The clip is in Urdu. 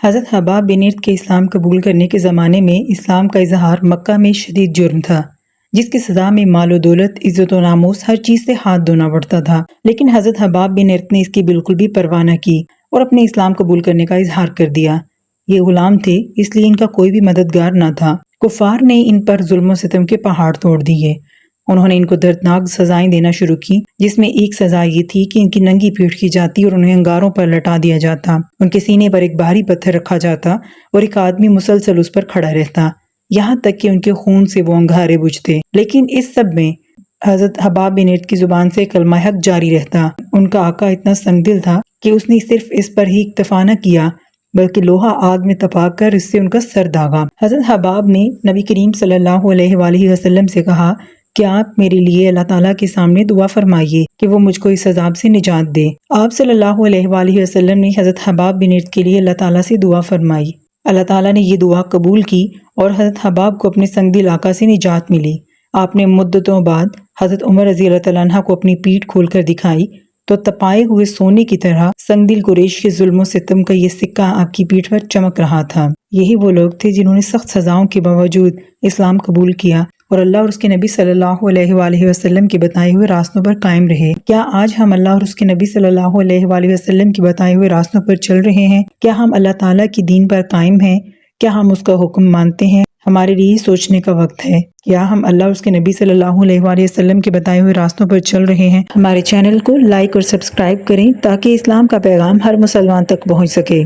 حضرت حباب بن ارت کے اسلام قبول کرنے کے زمانے میں اسلام کا اظہار مکہ میں شدید جرم تھا، جس کی سزا میں مال و دولت، عزت و ناموس، ہر چیز سے ہاتھ دھونا پڑتا تھا۔ لیکن حضرت حباب بن ارت نے اس کی بالکل بھی پرواہ نہ کی اور اپنے اسلام قبول کرنے کا اظہار کر دیا۔ یہ غلام تھے، اس لیے ان کا کوئی بھی مددگار نہ تھا۔ کفار نے ان پر ظلم و ستم کے پہاڑ توڑ دیے۔ انہوں نے ان کو دردناک سزائیں دینا شروع کی، جس میں ایک سزا یہ تھی کہ ان کی ننگی پیٹھ کی جاتی اور انہیں انگاروں پر لٹا دیا جاتا۔ ان کے سینے پر ایک بھاری پتھر رکھا جاتا اور ایک آدمی مسلسل اس پر کھڑا رہتا، یہاں تک کہ ان کے خون سے وہ انگارے بجھتے۔ لیکن اس سب میں حضرت حباب بن ارت کی زبان سے کلمہ حق جاری رہتا۔ ان کا آقا اتنا سنگ دل تھا کہ اس نے صرف اس پر ہی اکتفا نہ کیا بلکہ لوہا آگ میں تپا کر اس سے ان کا سر داغا۔ حضرت حباب نے نبی کریم صلی اللہ علیہ وآلہ وسلم سے کہا کہ آپ میرے لیے اللہ تعالیٰ کے سامنے دعا فرمائیے کہ وہ مجھ کو اس عذاب سے نجات دے۔ آپ صلی اللہ علیہ وآلہ وسلم نے حضرت حباب بن ارت کے لیے اللہ تعالیٰ سے دعا فرمائی۔ اللہ تعالیٰ نے یہ دعا قبول کی اور حضرت حباب کو اپنے سنگ دل آقا سے نجات ملی۔ آپ نے مدتوں بعد حضرت عمر رضی اللہ تعالیٰ عنہ کو اپنی پیٹھ کھول کر دکھائی تو تپائے ہوئے سونے کی طرح سنگ دل قریش کے ظلم و ستم کا یہ سکہ آپ کی پیٹھ پر چمک رہا تھا۔ یہی وہ لوگ تھے جنہوں نے سخت سزاؤں کے باوجود اسلام قبول کیا اور اللہ اور اس کے نبی صلی اللہ علیہ وآلہ وسلم کے بتائے ہوئے راستوں پر قائم رہے۔ کیا آج ہم اللہ اور اس کے نبی صلی اللہ علیہ وآلہ وسلم کے بتائے ہوئے راستوں پر چل رہے ہیں؟ کیا ہم اللہ تعالیٰ کی دین پر قائم ہیں؟ کیا ہم اس کا حکم مانتے ہیں؟ ہمارے لیے سوچنے کا وقت ہے، کیا ہم اللہ اور اس کے نبی صلی اللہ علیہ وآلہ وسلم کے بتائے ہوئے راستوں پر چل رہے ہیں؟ ہمارے چینل کو لائک اور سبسکرائب کریں تاکہ اسلام کا پیغام ہر مسلمان تک پہنچ سکے۔